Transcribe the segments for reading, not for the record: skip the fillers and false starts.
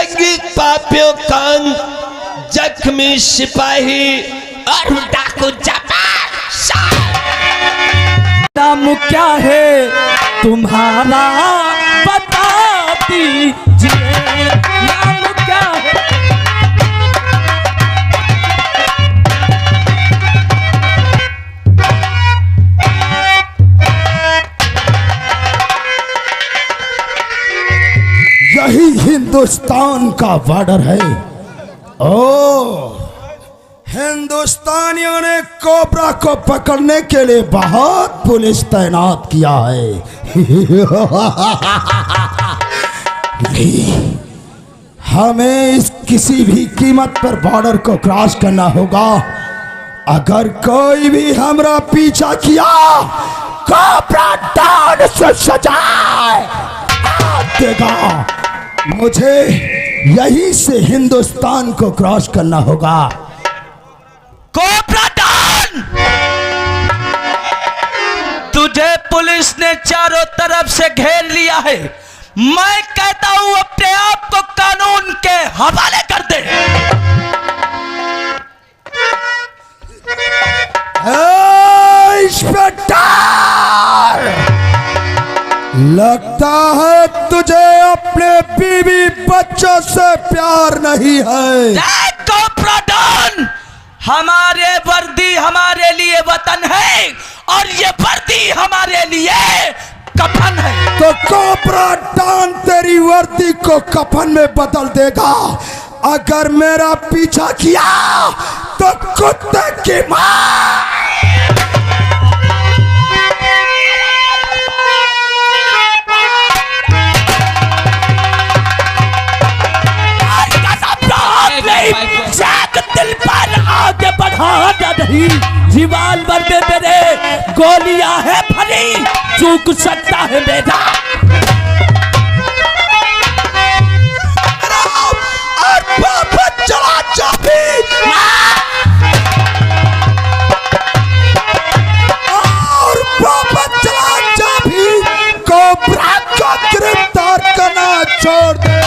संगीत पापियों कान जख्मी सिपाही और डाकू जबान। नाम क्या है तुम्हारा बता दीजिए, नाम क्या है? यही हिंदुस्तान का बॉर्डर है। ओ, हिंदुस्तानियों ने कोबरा को पकड़ने के लिए बहुत पुलिस तैनात किया है। नहीं, हमें इस किसी भी कीमत पर बॉर्डर को क्रॉस करना होगा। अगर कोई भी हमारा पीछा किया, कोबरा डाल से सजाए देगा। मुझे यहीं से हिंदुस्तान को क्रॉस करना होगा। कोबरा डॉन, तुझे पुलिस ने चारों तरफ से घेर लिया है। मैं कहता हूं अपने आप को कानून के हवाले कर दे। इंस्पेक्टर, लगता है तुझे अपने बीवी बच्चों से प्यार नहीं है। कोबरा डॉन, हमारे वर्दी हमारे लिए वतन है और ये वर्दी हमारे लिए कफन है। तो कोबरा डॉन तेरी वर्दी को कफन में बदल देगा। अगर मेरा पीछा किया तो कुत्ते की मां। दिल पर आगे बढ़ाना नहीं। रिवाल्वर में मेरे गोलियां है भरी, चूक सकता है बेटा। और वापस चला चाबी, और वापस चला चाबी। कोबरा को गिरफ्तार करना छोड़ दे,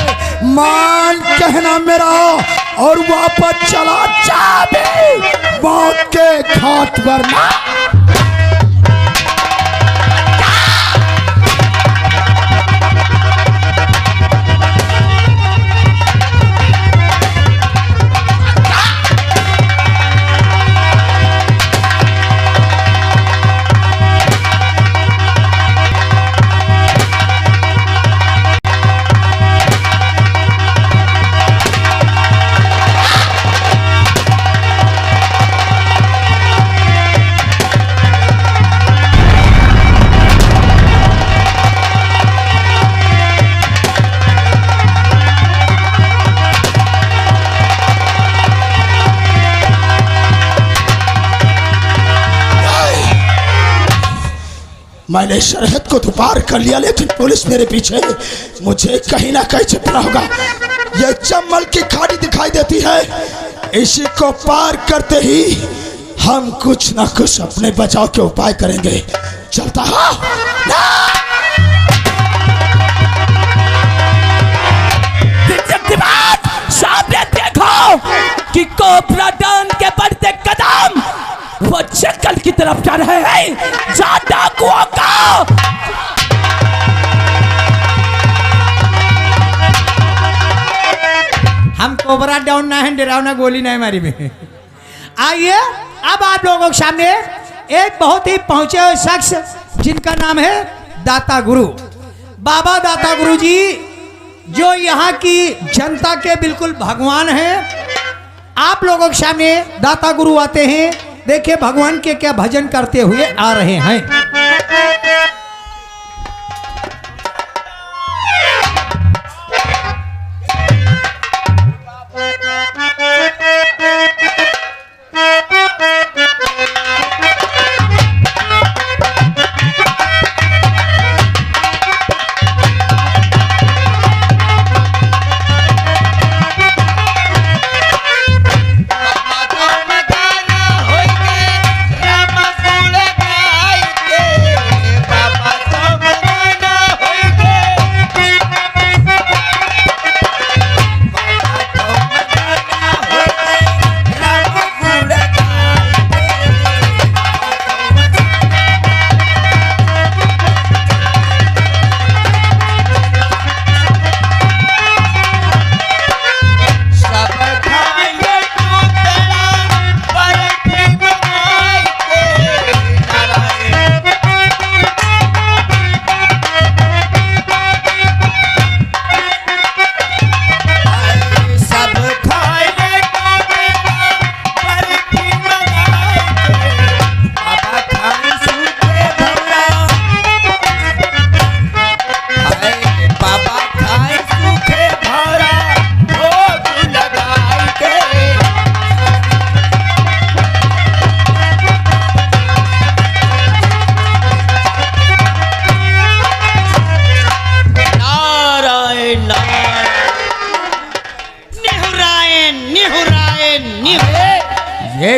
मान कहना मेरा, और वापस चला चाबी। मौत के घाट पर ना। मैंने सरहद को तो पार कर लिया, लेकिन पुलिस मेरे पीछे है। मुझे कहीं ना कहीं छिपना होगा। यह जम्मल की खाड़ी दिखाई देती है, इसी को पार करते ही हम कुछ ना कुछ अपने बचाव के उपाय करेंगे। चलता है सामने देखो कि कोबरा डॉन के बढ़ते कदम वो जंगल की तरफ जा रहे हैं। जा डाकुओं का। हम कोबरा डॉन ना है, डरावना गोली नहीं मारी में। आइए अब आप लोगों के सामने एक बहुत ही पहुंचे हुए शख्स जिनका नाम है दाता गुरु। बाबा दाता गुरु जी जो यहाँ की जनता के बिल्कुल भगवान हैं। आप लोगों के सामने दाता गुरु आते हैं। देखिए भगवान के क्या भजन करते हुए आ रहे हैं।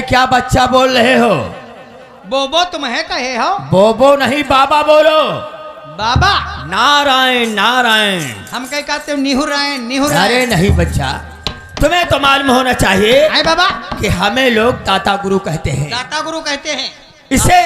क्या बच्चा बोल रहे हो? बोबो तुम है कहे हो? बोबो नहीं, बाबा बोलो। बाबा नारायण नारायण। हम कह कहते हो निहुरायण अरे निहुरायण। नहीं बच्चा, तुम्हें तो मालूम होना चाहिए आए बाबा, कि हमें लोग दाता गुरु कहते हैं। दाता गुरु कहते हैं। इसे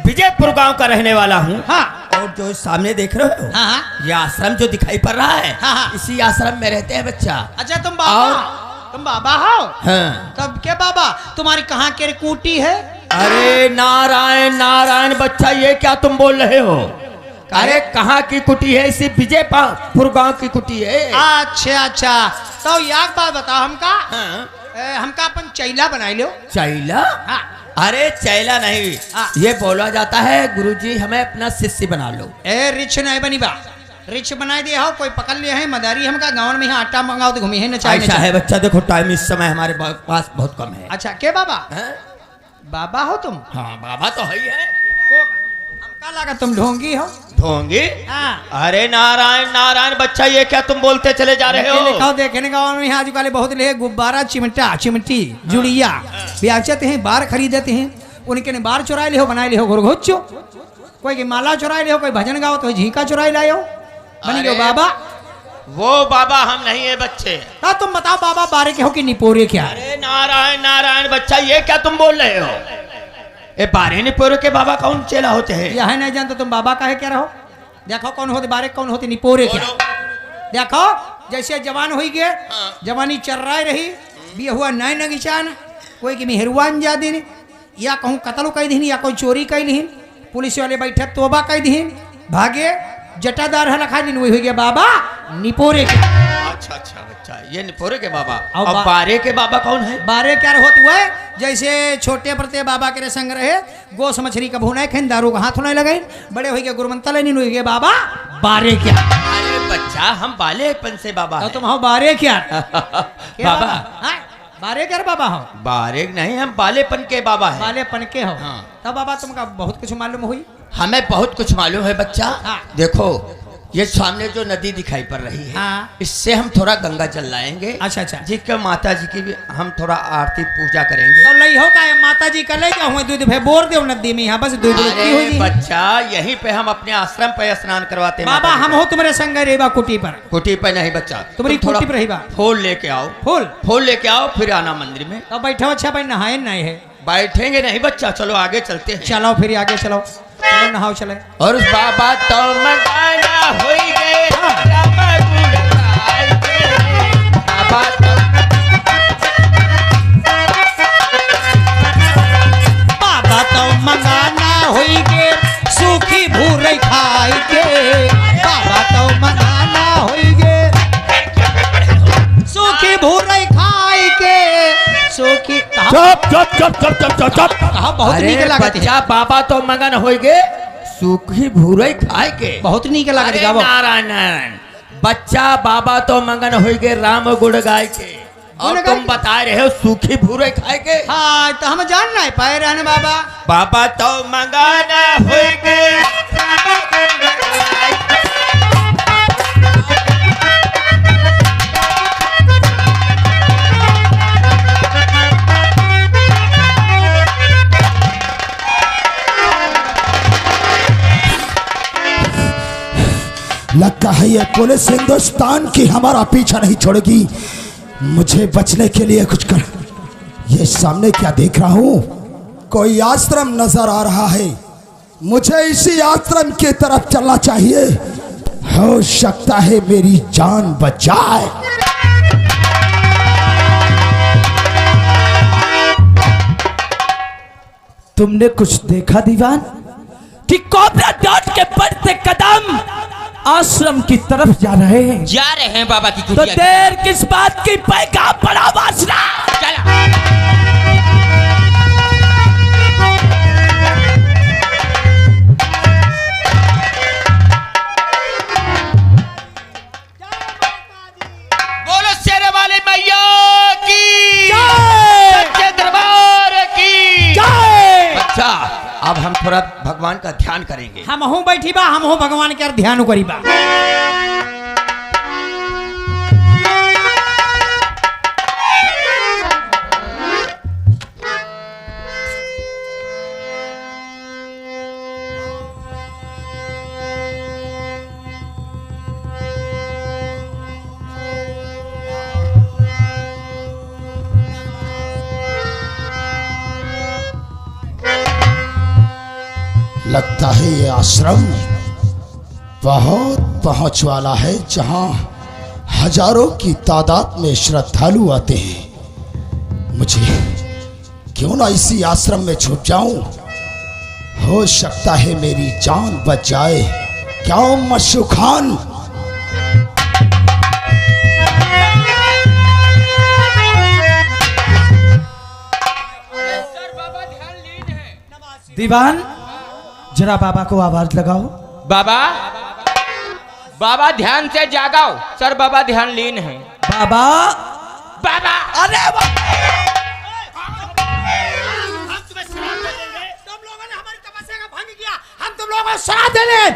विजयपुर गांव का रहने वाला हूँ। हाँ और जो सामने देख रहे हो, हाँ हाँ। ये आश्रम जो दिखाई पड़ रहा है, हाँ, हाँ। इसी आश्रम में रहते हैं बच्चा। अच्छा तुम बाबा, तुम बाबा हो? हाँ। तब क्या बाबा, तुम्हारी कहाँ के कुटी है? अरे नारायण नारायण बच्चा, ये क्या तुम बोल रहे हो? अरे कहाँ की कुटी है? इसी विजयपुर गांव की कुटी है। अच्छा अच्छा, तो याक बात बताओ हमका। हाँ। हमका अपन चैला बनाई लो। चैला? हाँ। अरे चैला नहीं, हाँ। ये बोला जाता है गुरुजी हमें अपना शिष्य बना लो। ए रिच नहीं बनी बा, रिच बनाई दिया हो, कोई पकड़ लिया है मदारी हमका गाँव में, यहाँ आटा मंगाओ तो घूमी है न चाय ऐसा है बच्चा, देखो टाइम इस समय हमारे पास बहुत कम है। अच्छा के बाबा? हाँ? बाबा हो तुम? हाँ बाबा तो है ही है। हमका लगा तुम ढोंगी हो। ढोंगी? हाँ। अरे नारायण नारायण बच्चा, ये क्या तुम बोलते चले जा रहे हो? लिखाओ देखने गाँव में आज वाले बहुत ले गुब्बारा चिमटा चिमटी जुड़िया बेचते हैं, बार खरीदते हैं, उनके ने बार चुराए ले हो, बनाए ले हो घुरघुच्चो, कोई की माला चुराए ले हो, कोई भजन गाओ तो झीका चुराए लाए हो, बन गए बाबा। वो बाबा हम नहीं है बच्चे। हाँ तुम बताओ बाबा बारे के हो कि निपोरे क्या? अरे नारायण नारायण बच्चा, ये क्या तुम बोल रहे हो? ये बारे निपोरे के बाबा कौन चेला होते हैं? यह नहीं जानते तुम बाबा का है क्या रहो? देखो कौन होते बारे, कौन होते निपोरे क्या? देखो जैसे जवान हुई गए, जवानी चर्राए रही, भी हुआ नए नगिचान, कोई की मेहरवान जा दिन, या कहूँ कत्ल कई दिन, या कोई चोरी कई दिन, पुलिस वाले बैठे तोबा कई दिन, भागे जटादार है रखा दिन, वही हो गया बाबा निपोरे के। अच्छा अच्छा बच्चा, ये निपोरे के बाबा। और अब बारे के बाबा कौन है? बारे क्या होते हुए, जैसे छोटे पड़ते बाबा के संग रहे, गोस मछली का भूना खाइन, दारू का हाथ होने लगे, बड़े हो गए गुरुमंतल हो गए बाबा बारे क्या। अरे बच्चा, हम बालेपन से बाबा तो हैं। तुम हो बारे क्या? बाबा हाँ? बारे क्या बाबा हो? बारे नहीं, हम बालेपन के बाबा हैं। बाले पनके हो? हाँ। तब बाबा तुमका बहुत कुछ मालूम हुई। हमें बहुत कुछ मालूम है बच्चा। हाँ। देखो ये सामने जो नदी दिखाई पड़ रही है, हाँ। इससे हम थोड़ा गंगा जल लाएंगे। अच्छा अच्छा। जिसके माता जी की भी हम थोड़ा आरती पूजा करेंगे। तो लई हो का माता जी का ले जाऊँ दूध भे बोर दे नदी में, यहाँ बस दूध अरे बच्चा, यहीं पे हम अपने आश्रम पे स्नान करवाते हैं। बाबा माता जी हम को। हो तुम्हारे संग रेबा कुटी पर। कुटी पे नहीं बच्चा, तुम्हारी तुम थोड़ा कुटी पे रही बा। फूल लेके आओ। फूल फूल लेके आओ, फिर आना मंदिर में। तो बैठो अच्छा भाई, नहाए नहीं है? बैठेंगे नहीं बच्चा, चलो आगे चलते हैं। चलो फिर आगे चलो, चलो नहाओ चले। और उस बाबा तो मगाना होई गए, रामा गुड़गाई के। बाबा तो बाबा तो मंगाना होई के, सूखी भूरे खाई के। बाबा तो मंगाना होई के, सूखी भूरे खाई के। सूखी चुप चुप चुप चुप चुप चुप चुप। कहा बहुत अरे नीक लागत है, बच्चा, बाबा तो मगन होई गए सूखी भूरई खाए के। बहुत नीक लागत अरे है गावो। नारायण नारायण बच्चा, बाबा तो मगन होई गए राम गुड़ गाय के, और गुण गाय तुम के? बता रहे हो सूखी भूरई खाए के। हाँ तो हम जान नहीं पाए रहने बाबा। बाबा तो मगाना होई गए राम गुड़ गाय के। लगता है ये पुलिस हिंदुस्तान की हमारा पीछा नहीं छोड़ेगी। मुझे बचने के लिए कुछ कर। ये सामने क्या देख रहा हूँ? कोई आश्रम नजर आ रहा है। मुझे इसी आश्रम की तरफ चलना चाहिए। हो सकता है मेरी जान बच जाए। तुमने कुछ देखा दीवान कि कोबरा डॉट के बढ़ते कदम आश्रम की तरफ जा रहे हैं? जा रहे हैं बाबा की तो कुटिया की देर किस बात की? पैगाम बड़ा वासना। बोलो शेरे वाले मैया की, जय! सच्चे दरबार की जय! बच्चा, अब हम थोड़ा भगवान का ध्यान करेंगे। हम हूँ बैठी बा, हम हूँ भगवान के ध्यान करी बा। लगता है ये आश्रम बहुत पहुंच वाला है, जहां हजारों की तादाद में श्रद्धालु आते हैं। मुझे क्यों ना इसी आश्रम में छुप जाऊं, हो सकता है मेरी जान बच जाए। क्या मशू खान? दीवान, जरा बाबा को आवाज लगाओ। बाबा, बाबा ध्यान से जागाओ। सर बाबा ध्यान लीन है। बाबा, बाबा, अरे हम तुम लोगों को श्राप दे रहे हैं।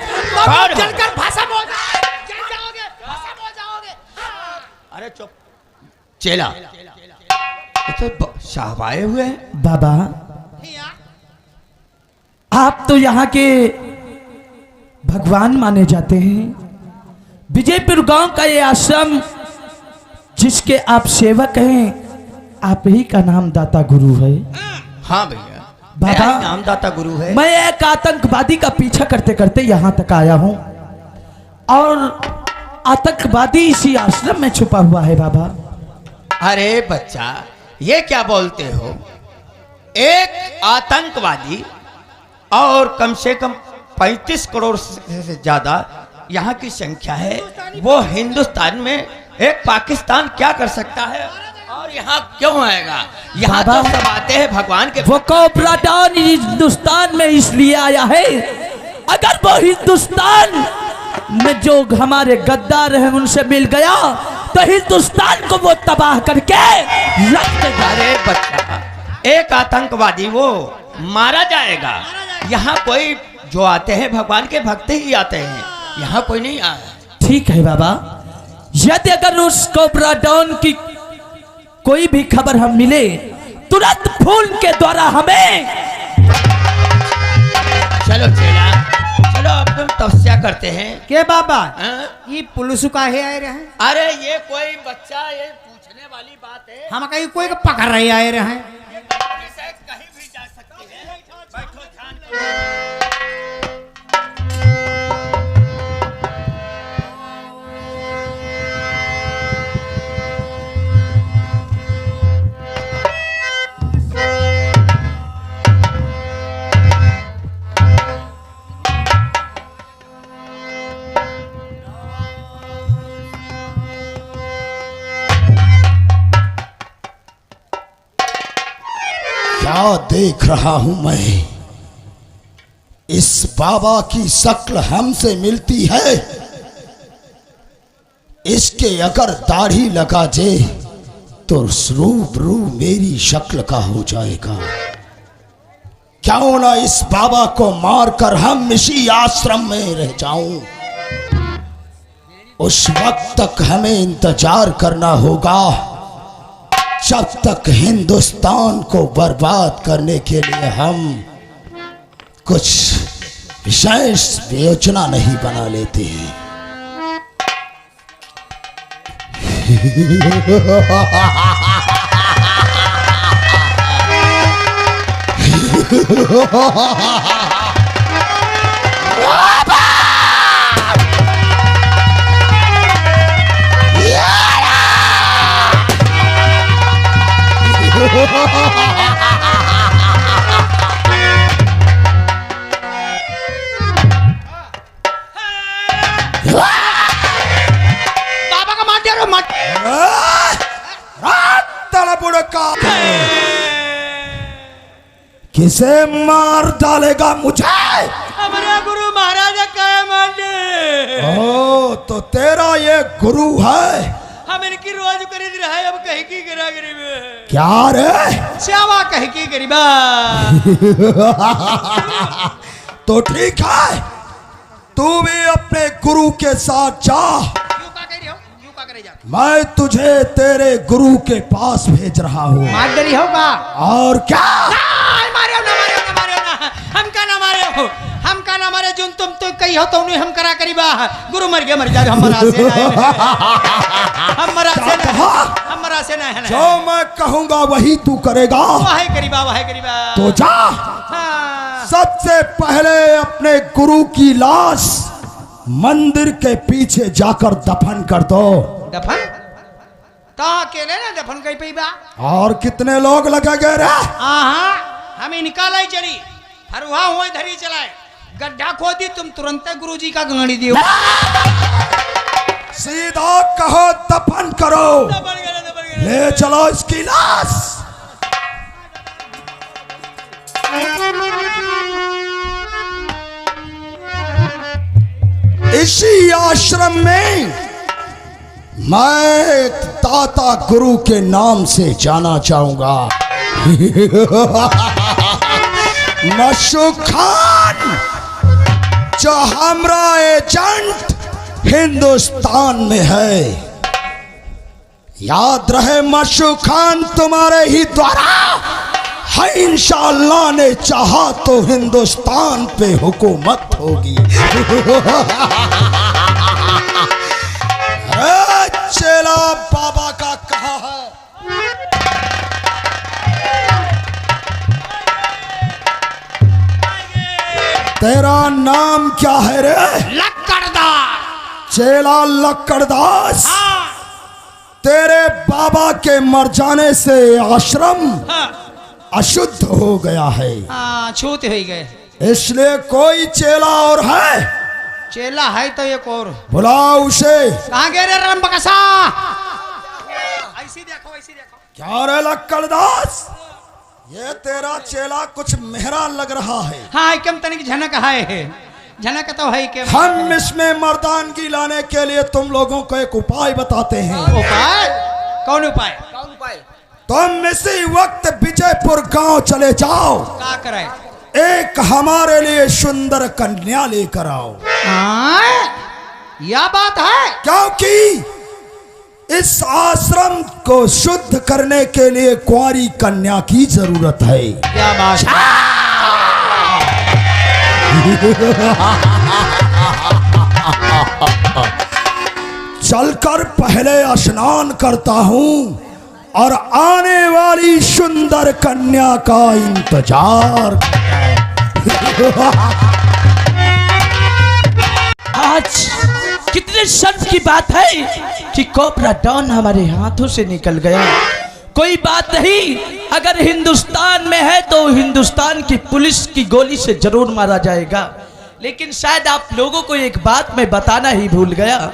जलकर भस्म हो जाओगे, भस्म हो जाओगे। अरे चुप चेला, ये तो साहब आए हुए हैं। बाबा, आप तो यहाँ के भगवान माने जाते हैं। विजयपुर गांव का ये आश्रम जिसके आप सेवक हैं, आप ही का नाम दाता गुरु है। हाँ भैया, बाबा, मेरा ही नाम दाता गुरु है। मैं एक आतंकवादी का पीछा करते करते यहाँ तक आया हूँ और आतंकवादी इसी आश्रम में छुपा हुआ है। बाबा, अरे बच्चा, ये क्या बोलते हो? एक आतंकवादी और कम से कम 35 करोड़ से ज्यादा यहाँ की संख्या है। वो हिंदुस्तान में एक पाकिस्तान क्या कर सकता है और यहाँ क्यों आएगा? यहाँ तो सब आते हैं भगवान के। वो कोबरा डॉन हिंदुस्तान में इसलिए आया है, अगर वो हिंदुस्तान में जो हमारे गद्दार हैं उनसे मिल गया तो हिंदुस्तान को वो तबाह करके रख देगा। अरे बच्चा, एक आतंकवादी वो मारा जाएगा। यहाँ कोई जो आते हैं भगवान के भक्त ही आते हैं, यहाँ कोई नहीं आया। ठीक है बाबा, यदि अगर उस कोबरा डॉन की कोई भी खबर हम मिले, तुरंत फोन के द्वारा हमें। चलो चेला, चलो अब तुम तपस्या करते हैं। के बाबा, हाँ? ये पुलिस काहे आए रहे हैं? अरे ये कोई बच्चा, ये पूछने वाली बात है। हम कहीं कोई को पकड़ रहे आए रहे हैं। कहीं भी जा सकती है। बैठो, ध्यान करो। क्या देख रहा हूं मैं? इस बाबा की शक्ल हमसे मिलती है। इसके अगर दाढ़ी लगा जे तो रूबरू मेरी शक्ल का हो जाएगा। क्यों ना इस बाबा को मारकर हम इसी आश्रम में रह जाऊं। उस वक्त तक हमें इंतजार करना होगा जब तक हिंदुस्तान को बर्बाद करने के लिए हम कुछ विशेष योजना नहीं बना लेते हैं। बाबा का मार दिया, मार। किसे मार डालेगा मुझे? हमारे गुरु महाराज का मार दे। ओ, तो तेरा ये गुरु है? हम इनकी रोज खरीद रहे हैं, अब कहीं की गिरा गरीब क्या रे? श्यावा कहीं की गरीबा। तो ठीक है, तू भी अपने गुरु के साथ जा। मैं तुझे तेरे गुरु के पास भेज रहा हूँ। मार डरी होगा और क्या? मारे ना, हमका ना मारे हो, हमका ना मारे। जुन तुम तो कही हो तो उन्हें हम करा करीबा। गुरु मर गया, मर जाए हमारा से हमारा से ना है। जो मैं कहूँगा वही तू करेगा। वाहे करीबा, वाहे करीबा। तो जा। सबसे पहले अपने गुरु की लाश मंदिर के पीछे जाकर दफन कर दो। दफन तो अकेले ना दफन कहीं पे बा। और कितने लोग लगेंगे रे? हाँ हमें निकाला ही चली हरुआ हुआ धरी चलाए गड्ढा खोदी तुम तुरंत गुरुजी का गंगड़ी दियो। सीधा कहो दफन करो। ले चलो इसकी लाश। इसी आश्रम में मैं दाता गुरु के नाम से जाना चाहूंगा। मशूक खान जो हमारा एजेंट हिंदुस्तान में है, याद रहे मशूक खान तुम्हारे ही द्वारा है, इंशाअल्लाह ने चाहा तो हिंदुस्तान पे हुकूमत होगी। चेला बाबा का कहा है। तेरा नाम क्या है रे? लक्कड़दास। चेला लक्कड़दास। तेरे बाबा के मर जाने से आश्रम अशुद्ध हो गया है। छूत हो गए, इसलिए कोई चेला और है? चेला है तो एक और बुलाओ उसे। कहाँ गए रे राम बकसा? ऐसी देखो ऐसी देखो। क्या रे लक्कड़दास, ये तेरा चेला कुछ मेहरा लग रहा है। हाँ एकदम तनिक झनक है, झनक तो है के। हम इसमें मर्दानगी लाने के लिए तुम लोगों को एक उपाय बताते हैं। उपाय? कौन उपाय? तुम इसी वक्त विजयपुर गांव चले जाओ, क्या करे? एक हमारे लिए सुंदर कन्या लेकर आओ। यह बात है? क्योंकि इस आश्रम को शुद्ध करने के लिए कुंवारी कन्या की जरूरत है। क्या बात है? चलकर पहले स्नान करता हूँ और आने वाली सुंदर कन्या का इंतजार। आज कितने शर्म की बात है कि कोबरा डॉन हमारे हाथों से निकल गया। कोई बात नहीं, अगर हिंदुस्तान में है तो हिंदुस्तान की पुलिस की गोली से जरूर मारा जाएगा। लेकिन शायद आप लोगों को एक बात मैं बताना ही भूल गया।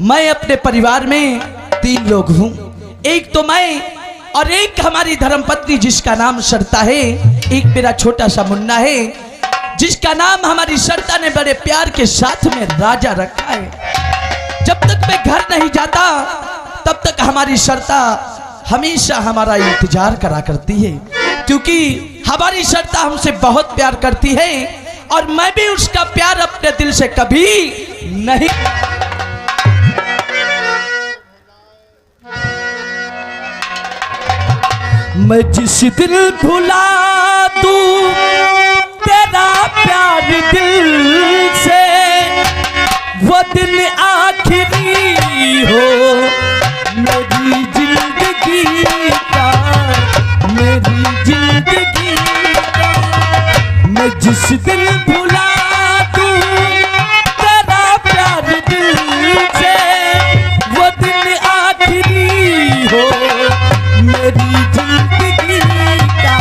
मैं अपने परिवार में 3 लोग हूँ, एक तो मैं और एक हमारी धर्मपत्नी जिसका नाम सरता है, एक मेरा छोटा सा मुन्ना है जिसका नाम हमारी सरता ने बड़े प्यार के साथ में राजा रखा है। जब तक मैं घर नहीं जाता तब तक हमारी सरता हमेशा हमारा इंतजार करा करती है, क्योंकि हमारी सरता हमसे बहुत प्यार करती है और मैं भी उसका प्यार अपने दिल से कभी नहीं। मैं जिस दिल भुला दूं तेरा प्यार दिल से, वो दिन आखिरी हो मेरी जिंदगी का, मेरी जिंदगी का। मैं जिस दिल भुला दूं तेरा प्यार दिल से, वो दिन आखिरी हो मेरी जिंदगी का।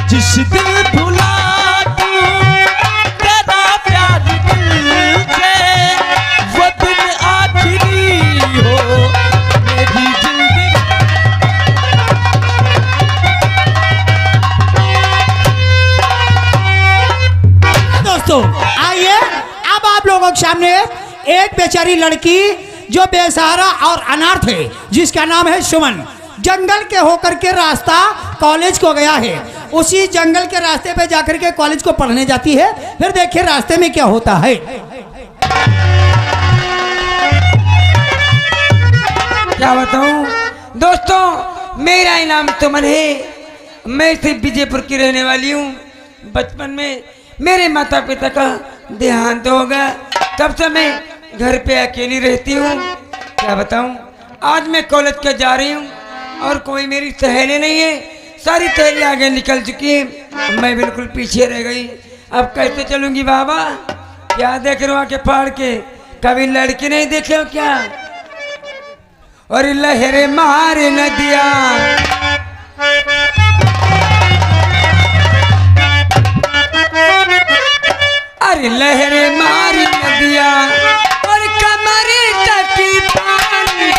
जिस दिल भुला दूं तेरा प्यार दिल से, वो दिन आखिरी हो मेरी जिंदगी। दोस्तों आइए अब आप लोगों के सामने एक बेचारी लड़की जो बेसहारा और अनाथ है, जिसका नाम है सुमन, जंगल के होकर के रास्ता कॉलेज को गया है। उसी जंगल के रास्ते पे जाकर के कॉलेज को पढ़ने जाती है। फिर देखिए रास्ते में क्या होता है। क्या बताऊं दोस्तों, मेरा इनाम तुमन है। मैं सिर्फ विजयपुर की रहने वाली हूँ। बचपन में मेरे माता पिता का देहांत हो गया, तब से मैं घर पे अकेली रहती हूँ। क्या बताऊं, आज मैं कॉलेज के जा रही हूँ और कोई मेरी सहेली नहीं है। सारी सहेली आगे निकल चुकी है, मैं बिल्कुल पीछे रह गई। अब कैसे चलूंगी बाबा? क्या देख रहे हो आके फाड़ के? कभी लड़की नहीं देखे हो क्या? और लहरे मारे नदिया, अरे लहरे मारी नदिया और कमरे तकी पानी।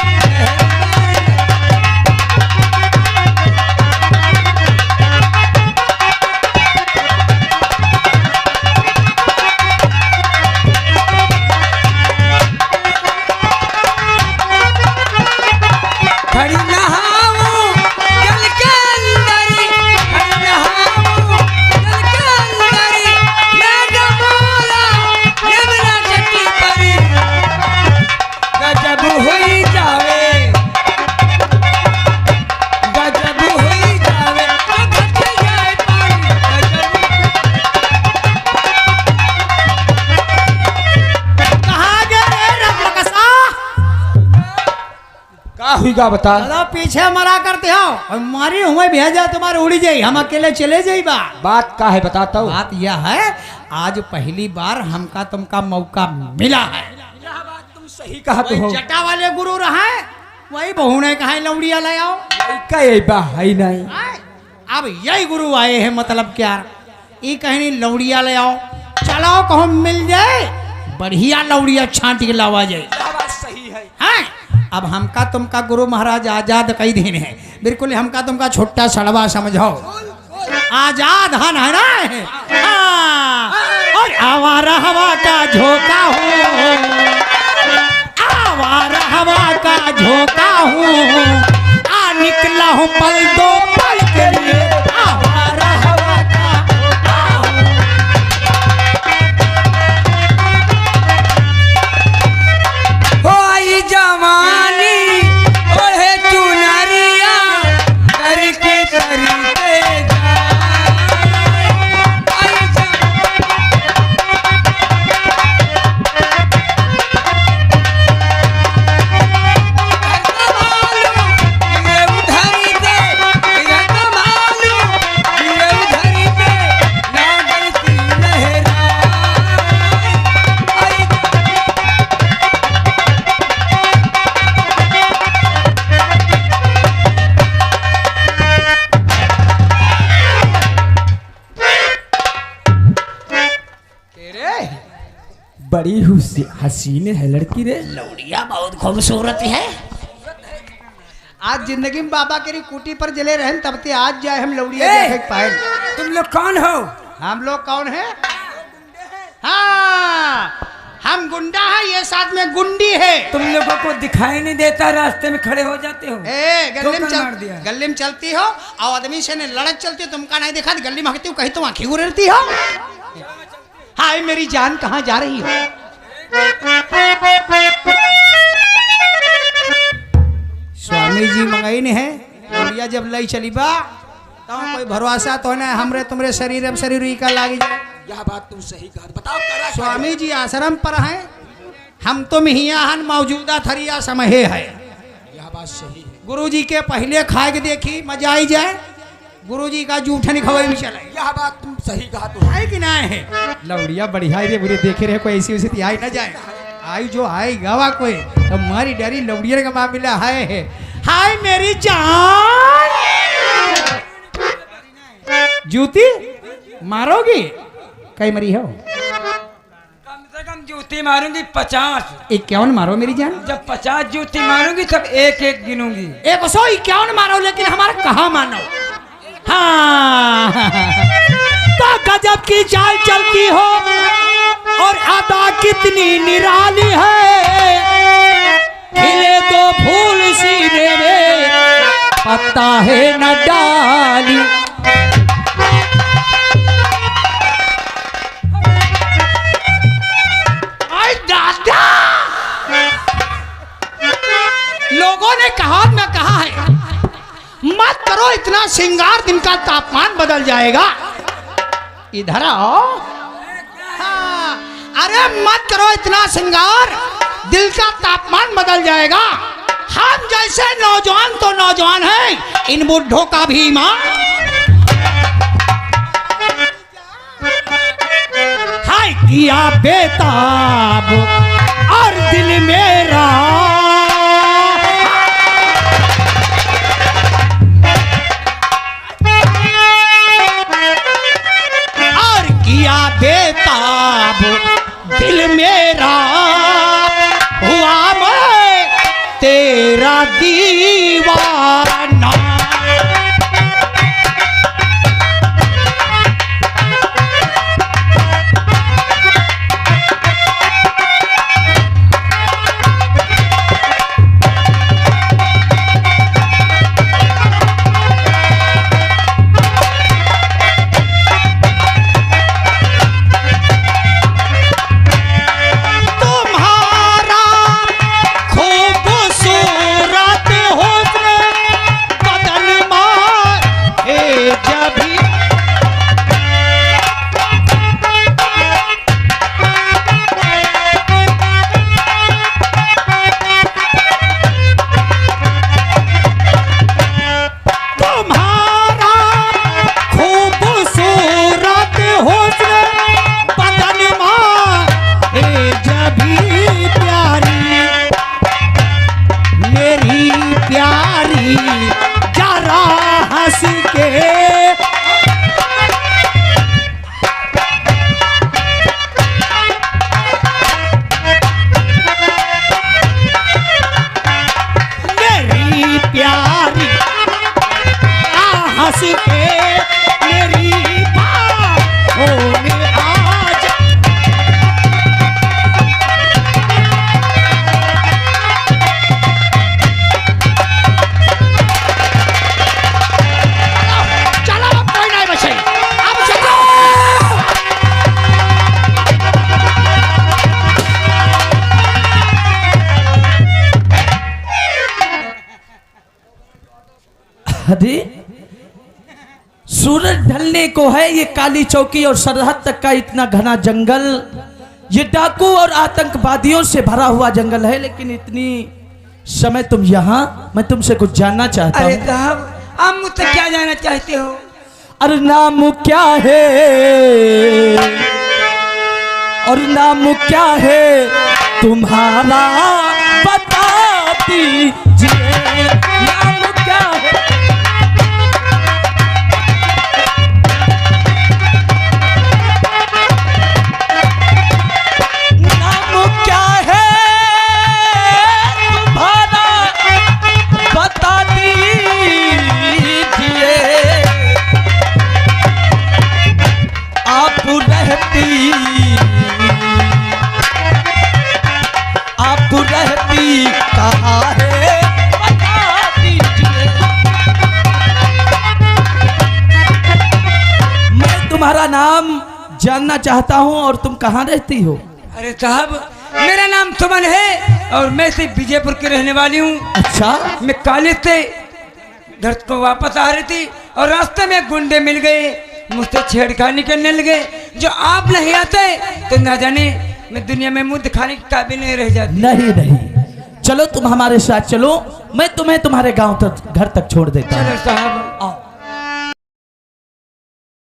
खड़ी नहाऊं जल के अंदर, खड़ी नहाऊं जल के अंदर, मैं डबोला यमुना तटी पर। गजब हुई जावे, गजब हुई जावे, तो घट जाए पानी। कहाँ गए रमकसा? का हुईगा बता। चलो पीछे मरा करते हो और मारी हुए भेजा तुम्हारे उड़ी जाई, हम अकेले चले जाई बा। बात का है बताता हूँ। बात यह है, आज पहली बार हमका तुमका मौका मिला है। तुम सही कहा तो हो। वही जटा वाले गुरु रहे, वही बहू ने कहा लौड़िया ले आओ। का ये बा है नहीं। अब यही गुरु आए हैं, मतलब क्या ये कहनी लौड़िया ले आओ। चलो कहो मिल जाए, बढ़िया लौड़िया छांट के लावा जाए। बात सही है। हाँ, अब हमका तुमका गुरु महाराज आजाद कई दिन है, बिल्कुल हमका तुमका छोटा सड़वा समझो। आजाद हन है ना। हाँ, और आवारा हवा का झोंका हूँ, आवारा हवा का झोंका हूँ, आ निकला हूँ पल दो पल के लिए, आवारा हवा का झोंका हूँ। हो आई जवानी ओढ़े चुनरिया, करके करते जाए। आई ये उधारी दे, ये कमालू, ये उधारी दे, ना गलती लहरा। आई बड़ी हसीन है लड़की रे। लौड़िया बहुत खूबसूरत है। आज जिंदगी में बाबा के कुटी पर जले रहे तब ते आज जाए हम लौड़िया ए! देख पाए। तुम लोग कौन हो? हम लोग कौन है? हाँ, हम गुंडा है, ये साथ में गुंडी है। तुम लोगों को दिखाई नहीं देता, रास्ते में खड़े हो जाते हो। गली में ठोकर मार दिया। गली में चलती हो और आदमी से ने लड़क चलती हो, तुमका नहीं देखा गली में हकती हो, कहीं तुम आंखें गुरेरती हो। हाय मेरी जान कहाँ जा रही हो? स्वामी जी मंगाई ने है लौड़िया जब लई चली बा तो कोई भरोसा तो ना हमरे तुमरे शरीर में शरीर का लागी जाए। यह बात तुम सही कहा। बताओ करा क्या? स्वामी जी आश्रम पर हैं, हम तो मिहिया हन मौजूदा थरिया समय है। यह बात सही है। गुरु जी के पहले खाए के देखी मजा आई जाए, गुरु जी का जूठन खवाई भी चले। यह बात तुम सही कहा तो है कि ना है? लौड़िया बढ़िया रे बुरे देखे रहे, कोई ऐसी वैसी आई ना जाए। आई जो आई गवा कोई तो मारी डरी लौड़िया का मामला है। हाय मेरी जान, जूती मारोगी? कई मरी हो? कम से कम जूती मारूंगी 50। 51 मारो मेरी जान। जब 50 जूती मारूंगी तब एक एक गिनूंगी। 151 मारो, लेकिन हमारा कहाँ मानो। हाँ, तो गजब की चाल चलती हो और अदा कितनी निराली है। खिले तो फूल सीने में, पत्ता है न डाली। लोगों ने श्रृंगार दिन का तापमान बदल जाएगा। इधर आओ। हाँ, अरे मत करो इतना श्रृंगार, दिल का तापमान बदल जाएगा। हम जैसे नौजवान तो नौजवान हैं, इन बुढ़ों का भी ईमान। हाय किया बेताब और दिल मेरा, और किया बेताब दिल मेरा, हुआ मैं तेरा दीवाना। अरे सूरज ढलने को है, ये काली चौकी और सरहद तक का इतना घना जंगल, ये डाकू और आतंकवादियों से भरा हुआ जंगल है, लेकिन इतनी समय तुम यहाँ, मैं तुमसे कुछ जानना चाहता हूँ। अरे साहब, आप मुझसे क्या जानना चाहते हो? अरे नाम क्या है, और नाम क्या है तुम्हारा, बता दीजिए नाम क्या है। आप रहती कहाँ है बता दीजिए। मैं तुम्हारा नाम जानना चाहता हूँ और तुम कहाँ रहती हो? अरे साहब, मेरा नाम सुमन है और मैं से विजयपुर की रहने वाली हूँ। अच्छा, मैं कॉलेज से घर को वापस आ रही थी और रास्ते में गुंडे मिल गए, मुझसे छेड़खानी करने लगे। जो आप नहीं आते तो ना जाने मैं दुनिया में मुंह दिखाने के काबिल नहीं रह जाती। नहीं नहीं, चलो तुम हमारे साथ चलो, मैं तुम्हें तुम्हारे गांव तक, घर तक छोड़ देता हूँ। चलो साहब।